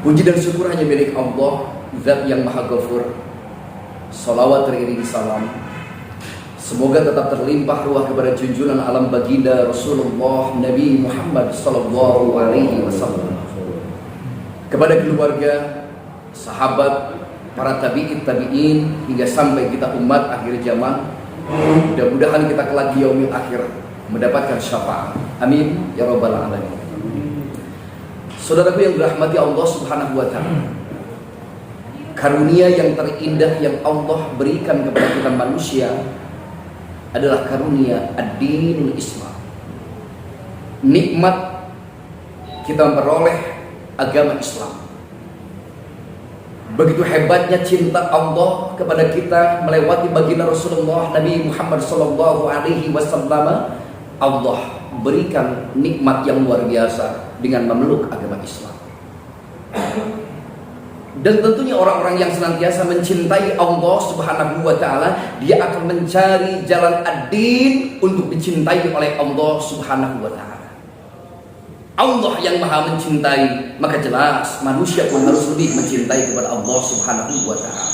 Puji dan syukur hanya milik Allah, Zat yang Maha Ghafur. Salawat teriring salam semoga tetap terlimpah ruah kepada junjungan alam baginda Rasulullah Nabi Muhammad sallallahu alaihi wasallam, kepada keluarga, sahabat, para tabi'in hingga sampai kita umat akhir zaman. Mudah-mudahan kita kelak di yaumil akhir mendapatkan syafaat. Amin ya rabbal alamin. Saudaraku yang dirahmati Allah Subhanahu wa ta'ala, karunia yang terindah yang Allah berikan kepada kita manusia adalah karunia ad-dinul Islam. Nikmat kita memperoleh agama Islam. Begitu hebatnya cinta Allah kepada kita melewati baginda Rasulullah Nabi Muhammad sallallahu alaihi wasallam. Allah berikan nikmat yang luar biasa dengan memeluk agama Islam. Dan tentunya orang-orang yang senantiasa mencintai Allah Subhanahu wa ta'ala, dia akan mencari jalan ad-din untuk dicintai oleh Allah Subhanahu wa ta'ala. Allah yang maha mencintai, maka jelas manusia pun harus lebih mencintai kepada Allah Subhanahu wa ta'ala.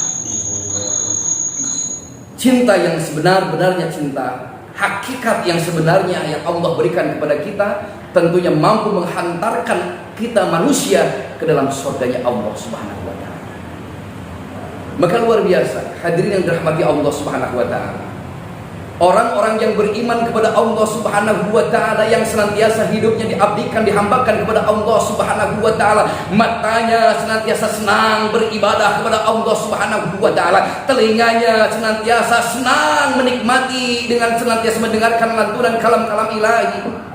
Cinta yang sebenar-benarnya cinta, hakikat yang sebenarnya yang Allah berikan kepada kita, tentunya mampu menghantarkan kita manusia ke dalam surganya Allah Subhanahu wa ta'ala. Maka luar biasa hadirin yang dirahmati Allah Subhanahu wa ta'ala, orang-orang yang beriman kepada Allah Subhanahu wa ta'ala, yang senantiasa hidupnya diabdikan, dihambakan kepada Allah Subhanahu wa ta'ala, matanya senantiasa senang beribadah kepada Allah Subhanahu wa ta'ala, telinganya senantiasa senang menikmati dengan senantiasa mendengarkan lantunan kalam-kalam ilahi,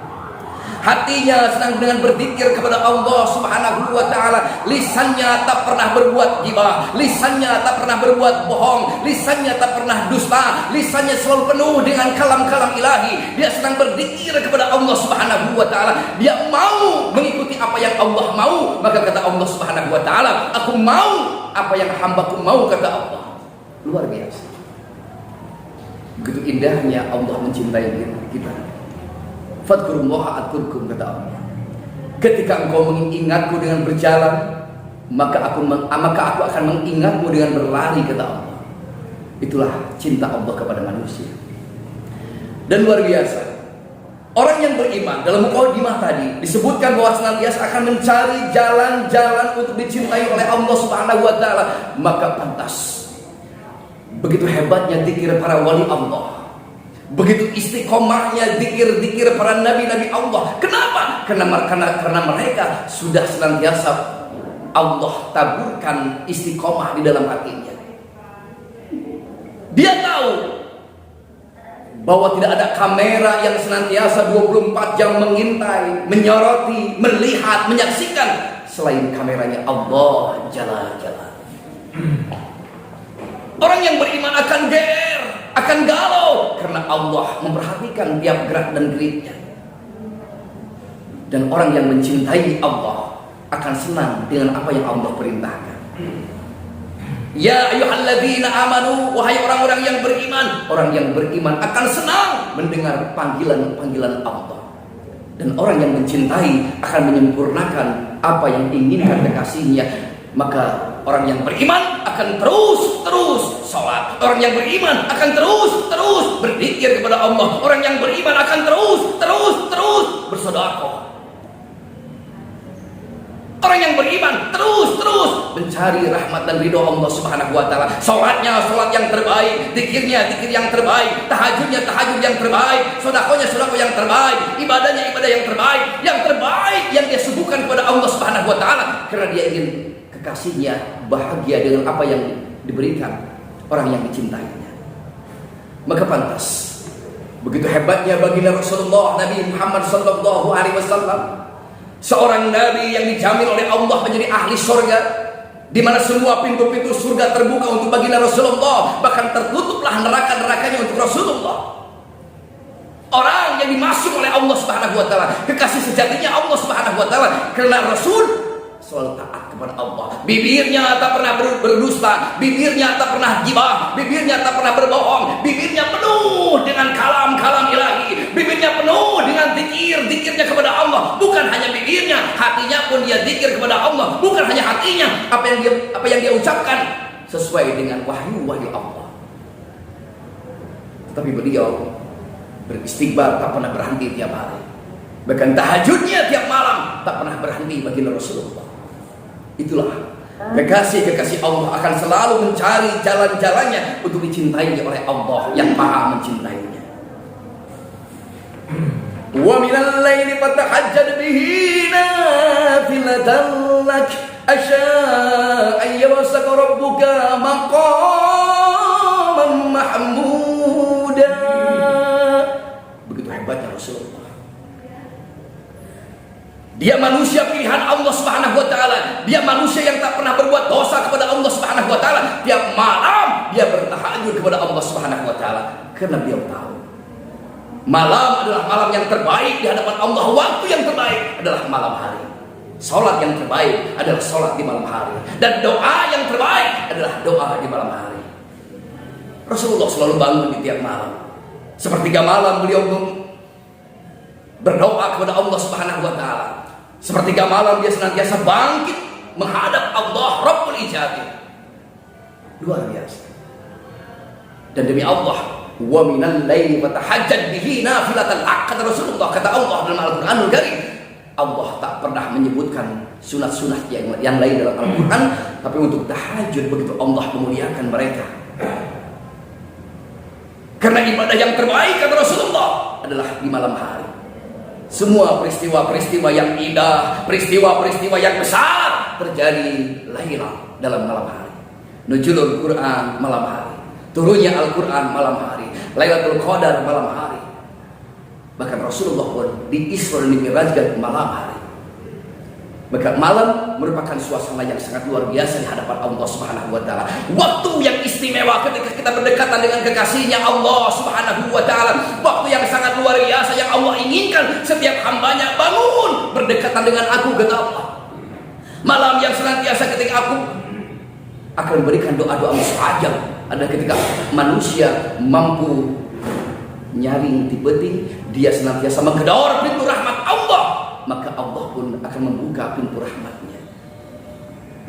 hatinya senang dengan berzikir kepada Allah Subhanahu wa ta'ala, lisannya tak pernah berbuat ghibah, lisannya tak pernah berbuat bohong, lisannya tak pernah dusta, lisannya selalu penuh dengan kalam-kalam ilahi. Dia sedang berzikir kepada Allah Subhanahu wa ta'ala, dia mau mengikuti apa yang Allah mau. Maka kata Allah Subhanahu wa ta'ala, aku mau apa yang hambaku mau, kata Allah. Luar biasa. Begitu indahnya Allah mencintai kita. Fadkurullaha adkurkum, kata Allah. Ketika engkau mengingatku dengan berjalan, maka aku akan mengingatmu dengan berlari, kata Allah. Itulah cinta Allah kepada manusia. Dan luar biasa, orang yang beriman dalam mukadimah tadi disebutkan bahwa senantiasa akan mencari jalan-jalan untuk dicintai oleh Allah Subhanahu wa ta'ala. Maka pantas begitu hebatnya zikir para wali Allah, begitu istiqomahnya zikir-zikir para nabi-nabi Allah. Kenapa? Karena mereka sudah senantiasa Allah taburkan istiqomah di dalam hatinya. Dia tahu bahwa tidak ada kamera yang senantiasa 24 jam mengintai, menyoroti, melihat, menyaksikan selain kameranya Allah Jalla Jalla. Orang yang beriman akan ger, akan galau, karena Allah memperhatikan tiap gerak dan geriknya. Dan orang yang mencintai Allah akan senang dengan apa yang Allah perintahkan. Ya ayyuhalladzina amanu, wahai orang-orang yang beriman. Orang yang beriman akan senang mendengar panggilan-panggilan Allah. Dan orang yang mencintai akan menyempurnakan apa yang diinginkan kekasihnya. Maka orang yang beriman akan terus salat. Orang yang beriman akan terus berzikir kepada Allah. Orang yang beriman akan terus bersedekah. Orang yang beriman terus mencari rahmat dan ridho Allah Subhanahu wa ta'ala. Salatnya salat yang terbaik, zikirnya zikir yang terbaik, tahajudnya tahajud yang terbaik, sedekahnya sedekah yang terbaik, ibadahnya ibadah yang terbaik yang dia suguhkan kepada Allah Subhanahu wa ta'ala, karena dia ingin kekasihnya bahagia dengan apa yang diberikan orang yang dicintainya. Maka pantas begitu hebatnya baginda Rasulullah Nabi Muhammad sallallahu alaihi wasallam, seorang nabi yang dijamin oleh Allah menjadi ahli surga, di mana semua pintu-pintu surga terbuka untuk baginda Rasulullah, bahkan tertutuplah neraka-nerakanya untuk Rasulullah. Orang yang dimasuk oleh Allah Subhanahu wa ta'ala, kekasih sejatinya Allah Subhanahu wa ta'ala, karena Rasul selalu taat kepada Allah. Bibirnya tak pernah berdusta, bibirnya tak pernah ghibah, bibirnya tak pernah berbohong, bibirnya penuh dengan kalam-kalam ilahi, bibirnya penuh dengan zikirnya kepada Allah. bukan hanya bibirnya, hatinya pun dia zikir kepada Allah. Bukan hanya hatinya, apa yang dia ucapkan sesuai dengan wahyu Allah. Tetapi beliau beristighfar tak pernah berhenti tiap hari. Bahkan tahajudnya tiap malam tak pernah berhenti bagi Rasulullah. Itulah kekasih-kekasih Allah akan selalu mencari jalan-jalannya untuk dicintai oleh Allah yang Maha mencintainya. Wa minal laili fatahajjad bihi nafilatan lak asya ayyabasaka rabbuka maqaman mahmuda. Begitu hebatnya Rasulullah. Dia manusia pilihan Allah Subhanahu wa taala. Dia manusia yang tak pernah berbuat dosa kepada Allah Subhanahu wa taala. Tiap malam dia bertahajud kepada Allah Subhanahu wa taala karena dia tahu malam adalah malam yang terbaik di hadapan Allah. Waktu yang terbaik adalah malam hari. Salat yang terbaik adalah salat di malam hari, dan doa yang terbaik adalah doa di malam hari. Rasulullah selalu bangun di tiap malam. Sepertiga malam beliau berdoa kepada Allah Subhanahu wa taala. Sepertiga malam dia senantiasa bangkit menghadap Allah Rabbul Ijabah. Luar biasa. Dan demi Allah, wa minal laili fatahajjad bihi nafilatan lak, kata Rasulullah, kata Allah dalam Al-Qur'anul Karim. Allah tak pernah menyebutkan sunat-sunat yang lain dalam Al-Quran, tapi untuk tahajud begitu Allah memuliakan mereka. Karena ibadah yang terbaik, kata Rasulullah, adalah di malam hari. Semua peristiwa-peristiwa yang indah, peristiwa-peristiwa yang besar terjadi lailah dalam malam hari. Nuzulul Quran malam hari, turunnya Al-Quran malam hari, Lailatul Qadar malam hari. Bahkan Rasulullah pun di Isra dan Mi'rajkan malam hari. Maka malam merupakan suasana yang sangat luar biasa di hadapan Allah Subhanahu wa taala. Waktu yang istimewa ketika kita berdekatan dengan kekasihnya Allah Subhanahu wa taala. Waktu yang sangat luar biasa yang Allah inginkan setiap hambanya bangun berdekatan dengan aku, kata Allah. Malam yang senantiasa ketika aku akan berikan doa-doa mustajab. Ada ketika manusia mampu nyaring tibeting, dia senantiasa menggedor pintu rahmat Allah, maka Allah pun akan membuka pintu rahmatnya.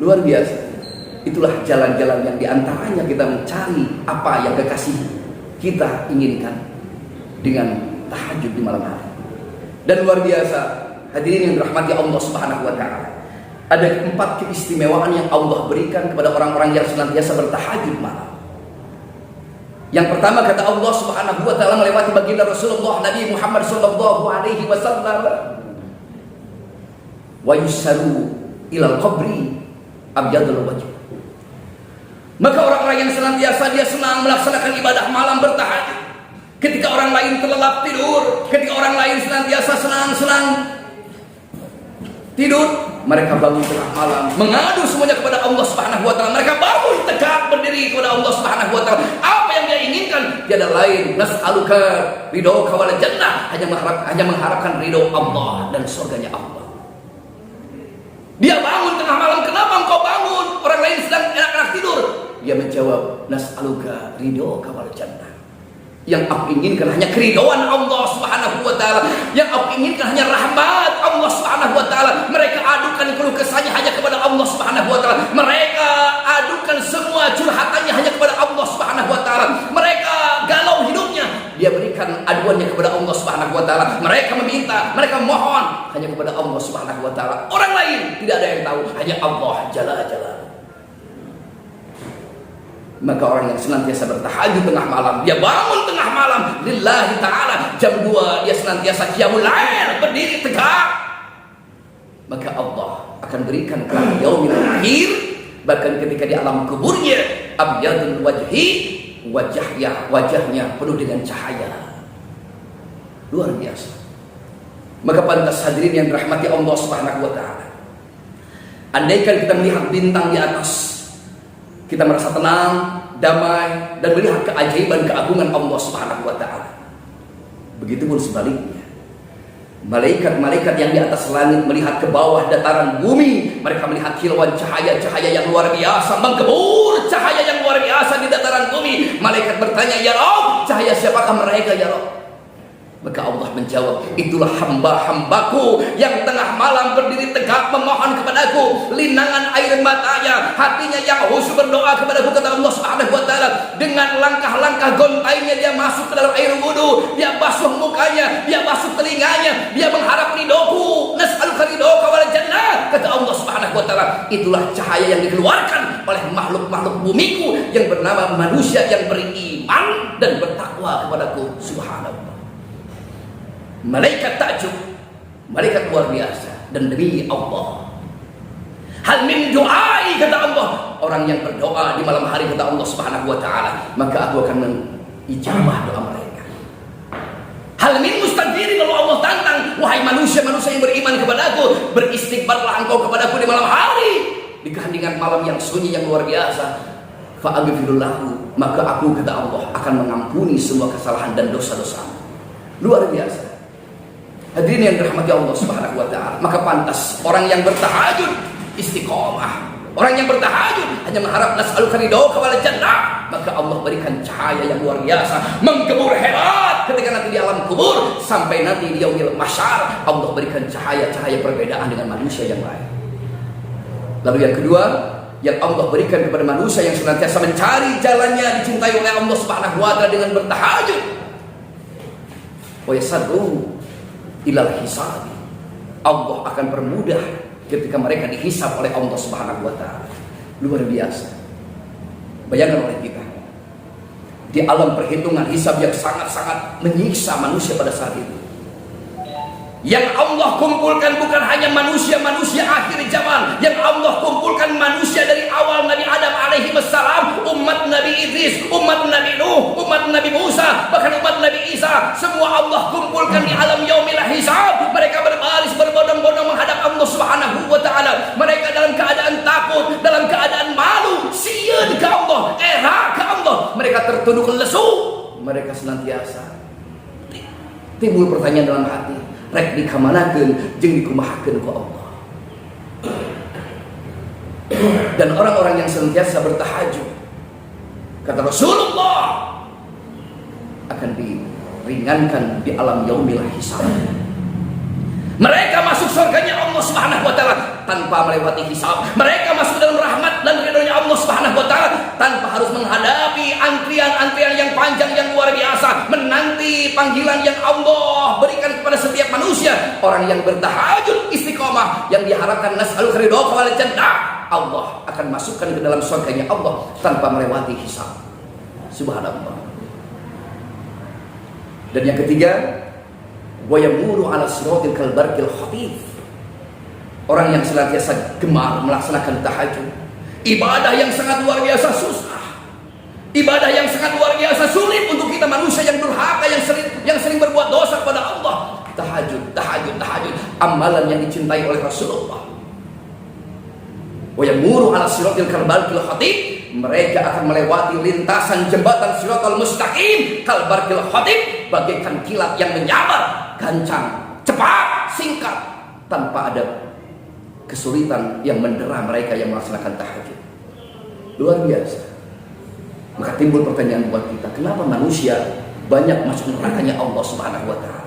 Luar biasa. Itulah jalan-jalan yang diantaranya kita mencari apa yang kekasih kita inginkan dengan tahajud di malam hari. Dan luar biasa, hadirin yang dirahmati Allah Subhanahu wa taala, ada 4 keistimewaan yang Allah berikan kepada orang-orang yang senantiasa bertahajud malam. Yang pertama, kata Allah Subhanahu wa taala melewati baginda Rasulullah Nabi Muhammad sallallahu alaihi wasallam, wa yusaru ilal qabri abyadul wajh. Maka orang-orang yang senantiasa dia senang melaksanakan ibadah malam bertahajud. Ketika orang lain terlelap tidur, ketika orang lain senantiasa senang-senang tidur, mereka bangun tengah malam mengadu semuanya kepada Allah Subhanahu wa taala. Mereka bangun tegak berdiri kepada Allah Subhanahu wa taala. Apa yang dia inginkan tiada lain, nas'aluka ridhoka wal jannah, hanya mengharapkan ridho Allah dan surganya Allah. Dia bangun tengah malam. Kenapa engkau bangun? Orang lain sedang enak-enak tidur. Dia menjawab, nas'aluka ridhoka wal jannah. Yang aku inginkan hanya keridhaan Allah Subhanahu wa taala. Yang aku inginkan hanya rahmat Allah Subhanahu wa taala. Mereka adukan keluh kesahnya hanya kepada Allah Subhanahu wa taala. Mereka adukan semua curhatannya hanya kepada Allah Subhanahu wa taala. Mereka galau hidupnya, dia berikan aduannya kepada Allah Subhanahu wa taala. Mereka meminta, mereka mohon hanya kepada Allah Subhanahu wa taala. Orang lain tidak ada yang tahu, hanya Allah Jalla Jalla. Maka orang yang senantiasa bertahajud tengah malam, dia bangun tengah malam lillahi ta'ala, jam 2 dia senantiasa qiyamul lail, berdiri tegak, maka Allah akan berikan kelak yaumil akhir, bahkan ketika di alam kuburnya, abyadul wajhi, wajahnya penuh dengan cahaya. Luar biasa. Maka pantas hadirin yang dirahmati Allah Subhanahu wa taala, andaikan kita melihat bintang di atas, kita merasa tenang, damai, dan melihat keajaiban keagungan Allah Subhanahu wa taala. Begitupun sebaliknya, malaikat-malaikat yang di atas langit melihat ke bawah dataran bumi, mereka melihat kilauan cahaya-cahaya yang luar biasa, menggebur cahaya yang luar biasa di dataran bumi. Malaikat bertanya, ya Rabb, cahaya siapakah mereka ya Rabb? Maka Allah menjawab, itulah hamba-hambaku yang tengah malam berdiri tegak memohon kepadaku, linangan air matanya, hatinya yang khusyuk berdoa kepadaku, kata Allah Subhanahu wa taala. Dengan langkah-langkah gontainya dia masuk ke dalam air wudu, dia basuh mukanya, dia basuh telinganya, dia mengharap ridhoku, nas'aluka ridhoka wal jannah, kata Allah Subhanahu wa taala. Itulah cahaya yang dikeluarkan oleh makhluk-makhluk bumiku yang bernama manusia yang beriman dan bertakwa kepadaku. Subhanallah. Malaikat takjub, malaikat luar biasa. Dan demi Allah, hal min du'ai, kata Allah, orang yang berdoa di malam hari, kata Allah Subhanahu wa taala, maka aku akan menijabah doa mereka. Hal min mustaghfirin, kalau Allah tantang, wahai manusia-manusia yang beriman kepadaku, beristighfarlah engkau kepadaku di malam hari, di keheningan malam yang sunyi yang luar biasa. Fa'aghfirullahu, maka aku, kata Allah, akan mengampuni semua kesalahan dan dosa-dosa. Luar biasa. Hadirin yang dirahmati Allah Subhanahu wa taala, maka pantas orang yang bertahajud istiqomah, orang yang bertahajud hanya mengharap nas'aluka ridhoka wal jannah, maka Allah berikan cahaya yang luar biasa, menggebur hebat ketika nanti di alam kubur sampai nanti di yaumil mahsyar. Allah berikan cahaya-cahaya perbedaan dengan manusia yang lain. Lalu yang kedua, yang Allah berikan kepada manusia yang senantiasa mencari jalannya dicintai oleh Allah Subhanahu wa taala dengan bertahajud, wa yasadru ilal hisab, Allah akan permudah ketika mereka dihisab oleh Allah Subhanahu wa taala. Luar biasa. Bayangkan oleh kita di alam perhitungan hisab yang sangat-sangat menyiksa manusia pada saat itu. Yang Allah kumpulkan bukan hanya manusia-manusia akhir zaman, yang Allah kumpulkan manusia dari awal Nabi Adam alaihi wassalam, umat Nabi Idris, umat Nabi Nuh, umat Nabi Musa, bahkan umat Nabi Isa, semua Allah kumpulkan di alam yaumil hisab. Mereka berbaris berbondong-bondong menghadap Allah Subhanahu wa taala. Mereka dalam keadaan takut, dalam keadaan malu, sieun ke Allah, era ke Allah. Mereka tertunduk lesu, mereka senantiasa timbul pertanyaan dalam hati, rek dikamanakeun jeung dikumahakeun ku Allah. Dan orang-orang yang senantiasa bertahajud, kata Rasulullah, akan diringankan di alam yaumil hisab. Mereka masuk surganya Allah Subhanahu wa taala tanpa melewati hisab. Mereka masuk dalam rahmat dan ridhonya Allah Subhanahu wa taala tanpa harus menghadapi antrian-antrian yang panjang yang luar biasa, menanti panggilan yang Allah berikan kepada setiap manusia. Orang yang bertahajud istiqomah yang diharapkan nas'aluka ridhoka wal jannah, Allah akan masukkan ke dalam surganya Allah tanpa melewati hisab. Subhanallah. Dan yang ketiga, wa yamuru ala siratil kalbarqil khatif, orang yang senantiasa gemar melaksanakan tahajud, ibadah yang sangat luar biasa susah, ibadah yang sangat luar biasa sulit untuk kita manusia yang durhaka, yang sering berbuat dosa kepada Allah. Tahajud, amalan yang dicintai oleh Rasulullah. Wa yamuru ala siratil kalbarqil khatif, mereka akan melewati lintasan jembatan Shiratal Mustaqim, kalbarqil khatib, bagaikan kilat yang menyambar, gancang, cepat, singkat, tanpa ada kesulitan yang mendera mereka yang melaksanakan tahajud. Luar biasa. Maka timbul pertanyaan buat kita, kenapa manusia banyak masuk nerakanya Allah Subhanahu wa taala?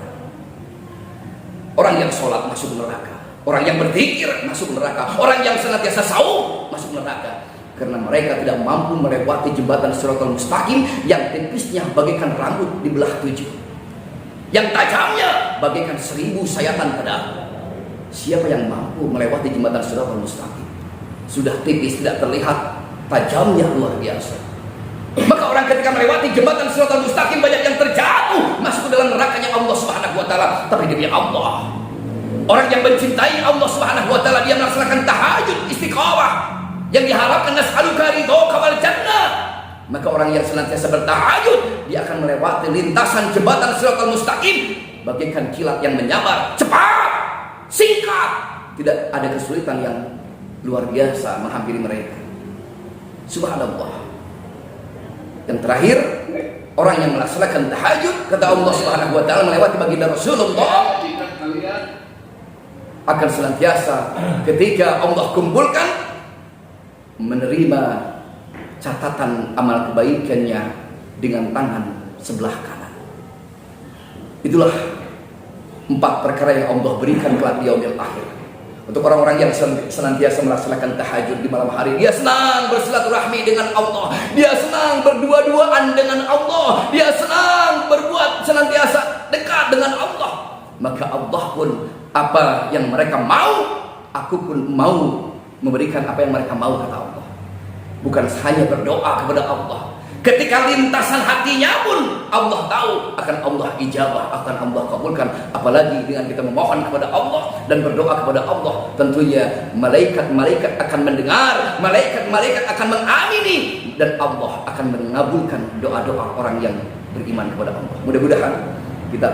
Orang yang sholat masuk neraka, orang yang berzikir masuk neraka, orang yang senantiasa saum masuk neraka. Karena mereka tidak mampu melewati jembatan Shiratal Mustaqim yang tipisnya bagaikan rambut di belah 7, yang tajamnya bagaikan 1000 sayatan pedang. Siapa yang mampu melewati jembatan Shiratal Mustaqim? Sudah tipis, tidak terlihat, tajamnya luar biasa. Maka orang ketika melewati jembatan Shiratal Mustaqim banyak yang terjatuh masuk ke dalam nerakanya Allah Subhanahu wa taala. Tapi demi Allah, orang yang mencintai Allah Subhanahu wa taala, dia melaksanakan tahajud istiqomah yang diharapkan nas'aluka ridhoka wal jannah, maka orang yang senantiasa bertahajud, dia akan melewati lintasan jembatan Shiratal Mustaqim bagaikan kilat yang menyambar, cepat, singkat, tidak ada kesulitan yang luar biasa menghampiri mereka. Subhanallah. Yang terakhir, orang yang melaksanakan tahajud, kata Allah Subhanahu wa taala melewati baginda Rasulullah, akan senantiasa ketika Allah kumpulkan menerima catatan amal kebaikannya dengan tangan sebelah kanan. Itulah 4 perkara yang Allah berikan kelak di yaumil akhir. Untuk orang-orang yang senantiasa melaksanakan tahajud di malam hari, dia senang bersilaturahmi dengan Allah, dia senang berdua-duaan dengan Allah, dia senang berbuat senantiasa dekat dengan Allah. Maka Allah pun apa yang mereka mau, aku pun mau memberikan apa yang mereka mau, kata Allah. Bukan hanya berdoa kepada Allah, ketika lintasan hatinya pun Allah tahu, akan Allah ijabah, akan Allah kabulkan. Apalagi dengan kita memohon kepada Allah dan berdoa kepada Allah, tentunya malaikat-malaikat akan mendengar, malaikat-malaikat akan mengamini, dan Allah akan mengabulkan doa-doa orang yang beriman kepada Allah. Mudah-mudahan kita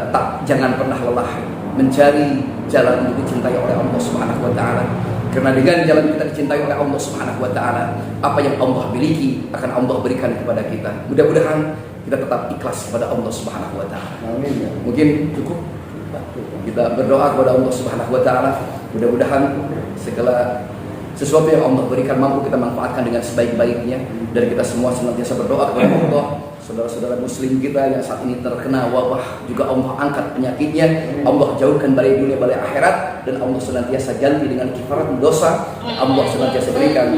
jangan pernah lelah mencari jalan untuk dicintai oleh Allah Subhanahu wa taala. Karena dengan jalan kita dicintai oleh Allah Subhanahu wa taala, apa yang Allah miliki akan Allah berikan kepada kita. Mudah-mudahan kita tetap ikhlas kepada Allah Subhanahu wa taala. Amin. Mungkin cukup kita berdoa kepada Allah Subhanahu wa taala. Mudah-mudahan segala sesuatu yang Allah berikan mampu kita manfaatkan dengan sebaik-baiknya, dan kita semua senantiasa berdoa kepada Allah. Saudara-saudara muslim kita yang saat ini terkena wabah juga Allah angkat penyakitnya, Allah jauhkan dari dunia dari akhirat, dan Allah senantiasa ganti dengan kifarat dosa. Allah senantiasa berikan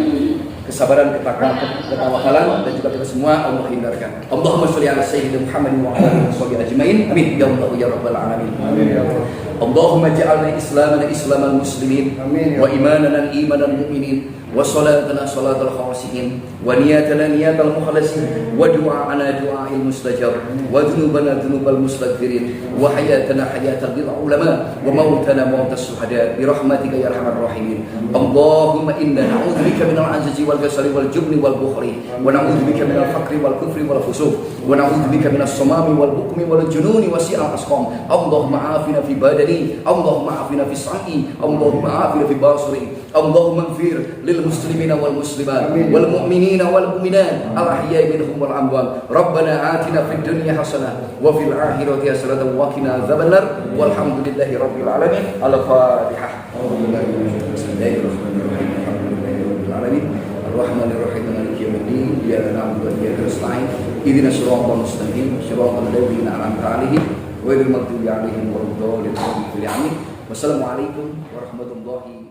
kesabaran, ketawakalan, dan juga kita semua Allah hindarkan. Allahumma sholli ala sayyidina Muhammad wa ala alihi washabihi ajmain. Amin ya Allah ya rabbal alamin. Amin ya Allah. Allahumma ja'alna islamana islamal muslimin, wa imanana imanal mu'minin, wa salatana salatal khawasihin, wa niyatana niyatal mukhlasin, wa du'aana du'ail mustajab, wa dhunubana dhunubal mustaghfirin, wa hayatana hayatal lil ulama, wa mautana mautas syuhada bi rahmatika ya arhamar rahimin. Allahumma inna na'udzubika minal ajzi wal kasali wal jubni wal bukhli, wa na'udzubika minal faqri wal kufri wal fusuq, wa na'udzubika minas samami wal bukmi wal jununi wa si'al asqam. Allahumma afina fi badani, Allahumma afina fi sam'i, Allahumma afina fi basri, Allahumma ighfir lil muslimina wal muslimat wal mu'minina wal mu'minat al ahya'i minhum wal amwat. Rabbana atina fid dunya hasanah wa fil akhirati hasanah wa qina adzabannar. Walhamdulillahi rabbil alamin. Al-Fatihah. Bismillahirrahmanirrahim. Alhamdulillahirabbil alamin. Ar-Rahmanir Rahim. Maliki yaumiddin. Iyyaka na'budu wa iyyaka nasta'in. Ihdinas siratal mustaqim, siratal ladzina an'amta 'alaihim ghairil maghdubi 'alaihim waladdallin. Wassalamualaikum warahmatullahi wabarakatuh.